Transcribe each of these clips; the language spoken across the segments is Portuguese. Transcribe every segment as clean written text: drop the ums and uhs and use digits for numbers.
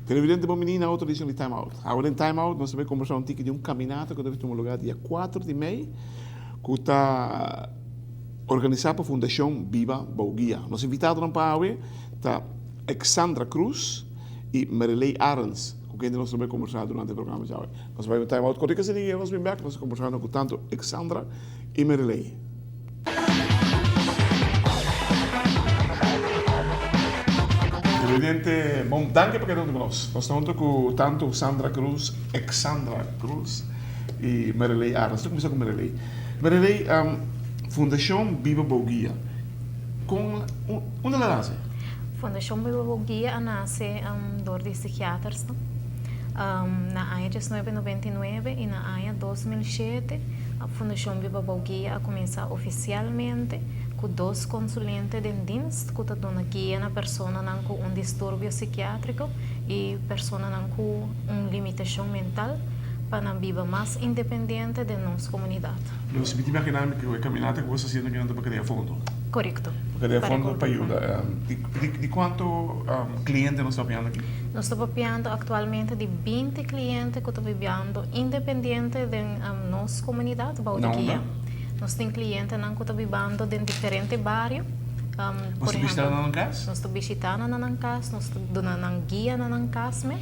Televidente bom menino, outro dia de time out. Agora em time out, nós vamos conversar um tique de caminhata que deve ter um lugar dia 4 de maio, que está organizado pela Fundação Viva Bauguia. Nós invitados para hoje está Alexandra Cruz e Marilei Arens, com quem nós vamos conversar durante o programa de hoje. Nós vamos time out, quando você liga, nós vamos back, nós conversando com tanto Alexandra e Marilei. Presidente, bom, danke por estar conosco. Nós estamos com tanto Sandra Cruz, Alexandra Cruz e Marilei Arens. Vamos começar com Marilei. Marilei, Fundação Viva Bauguia. Com onde ela nasce? Fundação Viva Bauguia nasce door de psiquiatras. Na ano de 1999 e na ano 2007, a Fundação Viva Bauguia começa oficialmente com 2 consulentes de dienst que dão guia na pessoa com um distúrbio psiquiátrico e pessoa com uma limitação mental para viver mais independente de nossa comunidade. Nós me imaginamos que a caminhada que você está fazendo para criar fundo. Correto. Para criar fundo para ajudar. De quanto clientes nós estamos aqui? Nós estamos vivendo atualmente de 20 clientes que estão vivendo independente de nossa comunidade, Bauguia. Nós temos clientes que estão vivendo em diferentes bairros. Você visita na casa? Nós estamos visitando na casa, nós estamos dando guia na casa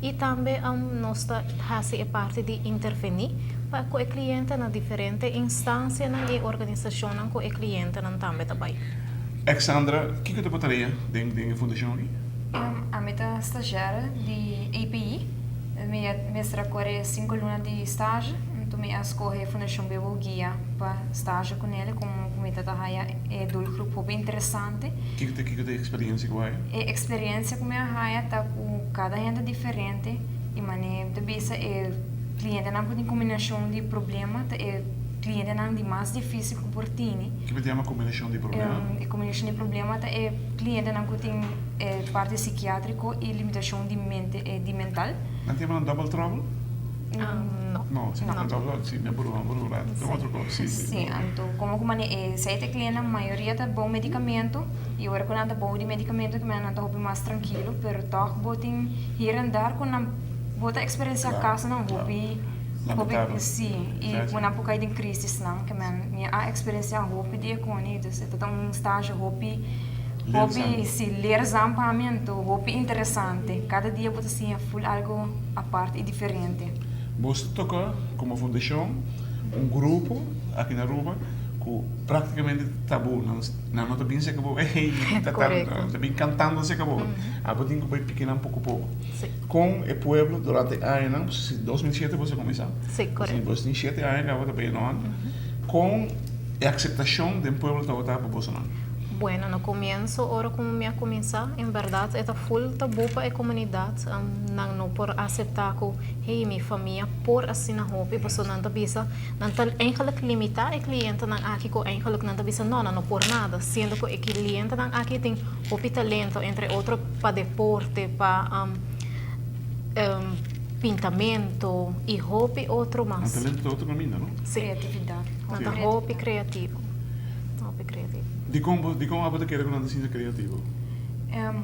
e também nós fazemos parte de intervenir para que o cliente na diferentes instâncias e organizações que o cliente também trabalha. Alexandra, o que você botaria dentro da fundação aqui? A minha estagiária de API, minha mestra corre 5 lunas de estágio. Então, eu escolhi a Fundação Viva Bauguia para estágio com ele, como comida da raia é do grupo bem interessante. O que tem experiência com ele? A experiência com a raia está com cada gente diferente e maneira de vista é cliente não tem combinação de problema, é cliente não de mais difícil que por tini. O que chama combinação de problema? A combinação de problema é cliente não tem parte psiquiátrico e limitação de mente de mental. Não tem um double trouble? Não. No, sì, no. Sì, ne outro coisa. Sim, então, como se tem cliente, a maioria tá bom medicamento, e agora quando tá bom de medicamento, que não tá mais tranquilo, pero toch botem hier en daar com na bota experiência a casa não hobby sim, e quando a pouco de crise não, que minha a experiência hobby de economia, então tá um estágio hobby se ler zampamento, hobby interessante, cada dia bota assim full algo a parte e diferente. Você toca como fundação grupo aqui na Aruba que praticamente tabu, não está bem se acabou, está bem cantando se acabou. A botin que vai pequena pouco a pouco. Com o povo durante anos, 2007 você começou. Sim, correto. Você tem 7 anos que agora bem não. Com a aceitação do povo que está para você não. Bueno, no comienzo, ahora como me ha comenzado, en verdad, está full tabu para la comunidad, no por aceptar que, hey, mi familia, por así na hopi, pues no te avisa, no te eigenlijk limita el cliente nang aquí ko eigenlijk no te avisa, no por nada, siendo que el cliente nang aquí tiene hopi talento, entre otros para deporte, para pintamento y hopi otro más. Un talento outro caminho, não? Sí. Creatividad. Hopi creativo. Hopi creativo. De como você quer que não seja criativo?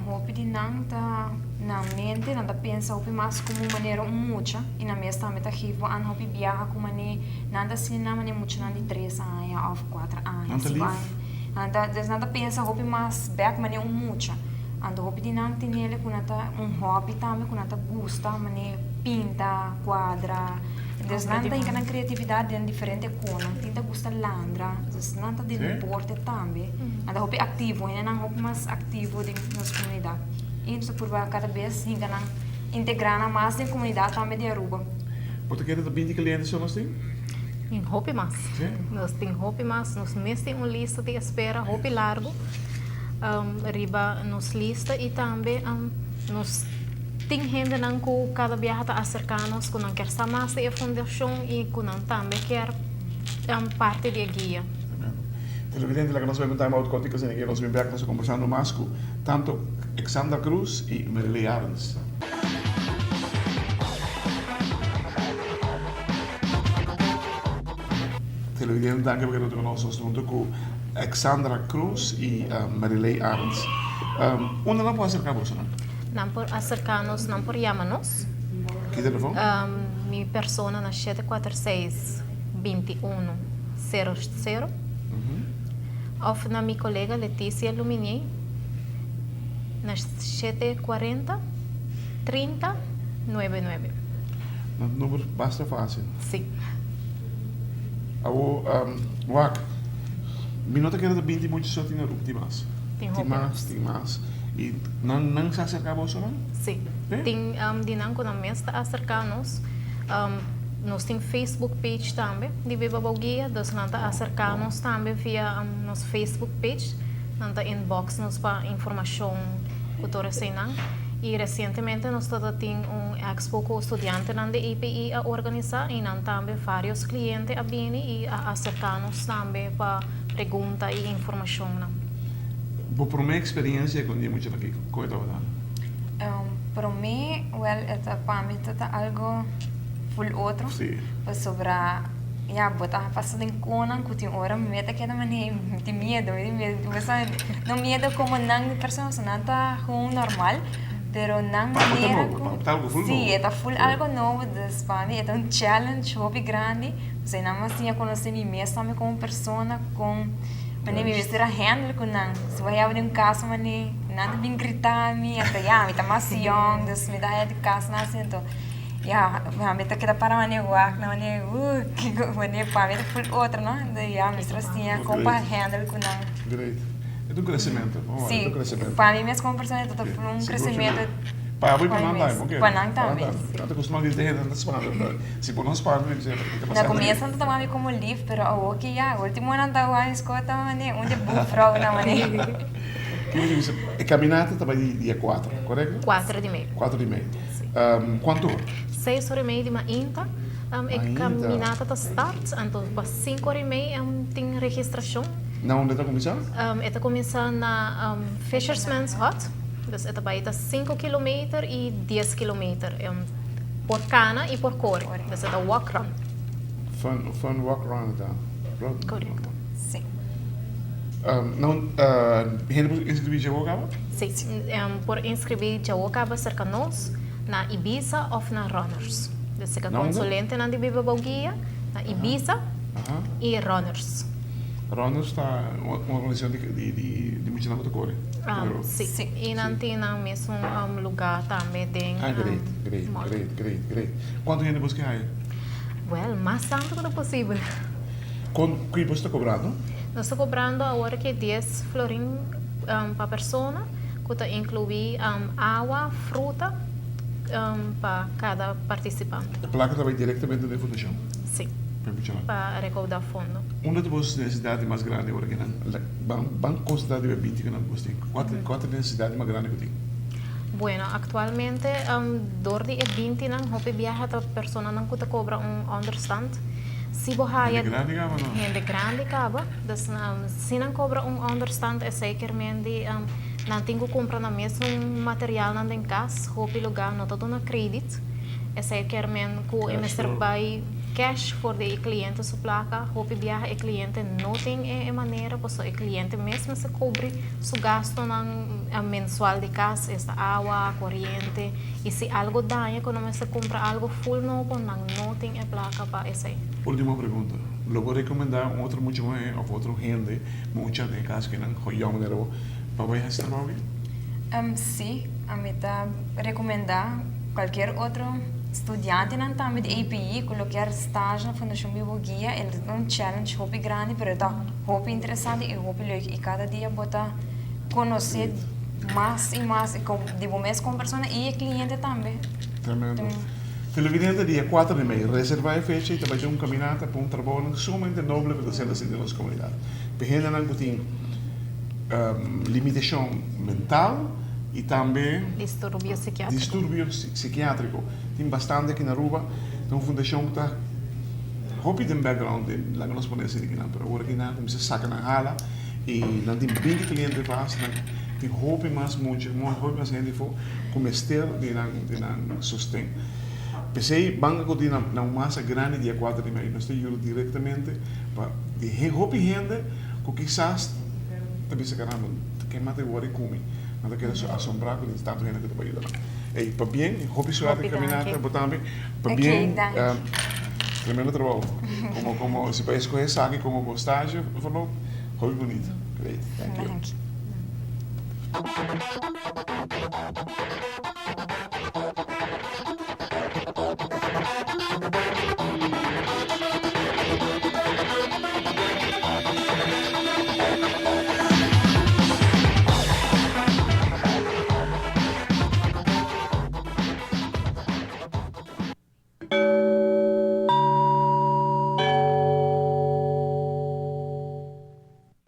Hopi de não tá na mente, não tá pensa hopi mais como maneira mucha e na mesma também tá rivo an hopi viaja como maneira não tá assim na maneira mucha não de 3 anos ou 4 anos. Não tá livre? Não tá pensa hopi mais back maneira mucha. Ando hopi de não tem ele com nata hobby também com nata gusta maneira pinta, quadra. Dus não tem que criatividade em diferente coisas. Tinta gusta landra, dus não tá de deporte também. Anda hopi ativo, ainda não hopi mais ativo de nossa comunidade. E isso por cada vez ainda não integrar mais da comunidade também de Aruba. Você quer que 20 clientes só nós tem? Em hopi mas. Nós temos hopi mas, nós mesmo temos uma lista de espera hopi largo. Riba nos lista e também nos tem gente que cada viaja está acercando-nos, que não quer estar mais da fundação e que não também quer parte da guia. Televidente, la que nós vamos time out contigo, assim, nós vamos ver que nós conversando mais com tanto Alexandra Cruz e Marilei Arns. Televidente, danke porque nós conosco junto com Alexandra Cruz e Marilei Arns. Onde não pode acercar você, não? Não por acercar-nos, não por chamar-nos. Que telefone? Minha persona na 746-2100. Ou na minha colega Letícia Luminier na 740-3099. O número basta fácil. Sim. Wak, me nota que era 20 muito só tinha rup, mas. Tem mais. E não se acercar você, não? Sim. Tem dinang ko na mesta acercar-nos. Nós temos Facebook page também, de Viva Guia, nós não acercar-nos também via nosso Facebook page, não inbox nos para informação cultura senang. E recentemente nós temos expo com estudantes da IPI a organizar e nós também vários clientes a vir e a acercar-nos também para perguntas e informação. Por minha experiência com ele muito aqui, coisa verdade. Para mim, para mim é algo full outro. Sim. Sobre botar passando em conta que tem hora meta que é da maneira de medo, não medo como não pessoa não tá com normal, pero não maneira sim, é full algo novo das para mim é um challenge hobby grande, você não mais tinha conhecer mim mesmo como pessoa com me vestir a handle com não, se vai abrir um caso mani nada bem gritar me até me tá mais young, das me dá de casa na então me tá queda para mani walk na mani que mani para mim full outro não daí me strassinha com para handle com não great é um crescimento sim para mim mesmo como pessoa é todo um crescimento para abrir para não ok para não também até costuma dizer que não se pode se por nós para dizer na começo não tomava como livre pero ok último ano da a escota mani onde bufro na mani a caminhada estava dia 4, correto? 4:30. 4:30. Quanto? 6:30 de manhã. A caminhada está start, então para 5:30 tem registração. Na onde está começando? Está começando na Fisherman's Hut. Então, está para 5 km e 10 km. Por cana e por cor. Então, está walk run. Fun walk run, tá? Correto. sim. Gente inscrever já acaba? Sim, por inscrever já acaba cerca de nós na Ibiza ou na Runners. Então, consulente na de Viva Guia, na Ibiza e Runners. Runners está uma organização de muito nada de cor. Sim, e não tem no mesmo lugar também. Great. Quanto gente você quer? Well, mais tanto que possível. Quanto que você está cobrando? Nós estamos cobrando agora que 10 florin para pessoa, que inclui água, fruta para cada participante. A placa vai diretamente da fundação? Sim, para recaudar fundo. Uma das necessidades mais grandes agora que não considerar de 20 que não você tem. Qual necessidade mais grande que tem? Bueno, actualmente, door die 20 não hope viaja a pessoa não que cobra understand. Se você gente grande acaba, se não cobra understand é zekermente não tem que comprar no mesmo material não tem casa, hope lugar não todo na crédito, é zekermente que o mestre vai cash for de cliente su placa, hope viaja e cliente não tem maneira, pois o cliente mesmo se cobre su gasto mensual de casa, esta água, corrente, e se algo daña quando você compra algo full novo, não tem a placa para esse. Última pergunta. Eu vou recomendar outro muito mais ou outro gente, muita de casa que não conhece dinheiro para vai estar alguém? Sim, a mim tá recomendar qualquer outro estudante não também de API colocar estágio na Fundação Viva Guia, ele é um challenge hobby grande, pero tá hobby interessante e hobby leuk e cada dia botar conhecer mais e mais de mês com pessoa e cliente também. Tremendo. Televidente dia 4:30, reservar a fecha e também ter caminhada para trabalho sumamente nobre para você da nossa comunidade. Porque não tem limitação mental e também distúrbio psiquiátrico. Tem bastante aqui na Aruba, então a fundação está hopi den background de lá nós podemos ir aqui não, pero agora aqui não como se saca na hala e não tem bem cliente faz, não tem hopi mais muito, hopi mais gente for como estel de não sustém. Pensei banca que tem na massa grande dia 4 de maio, nós temos diretamente para de hopi gente que quizás também se caramba que mate o ori come, mas que é assombrar com tanto gente que trabalha lá. E para bem, hopi suave caminhada, para também para bem tremendo trabalho. Como se para escolher sabe como postagem, falou, foi bonito. Great, thank you. Thank you.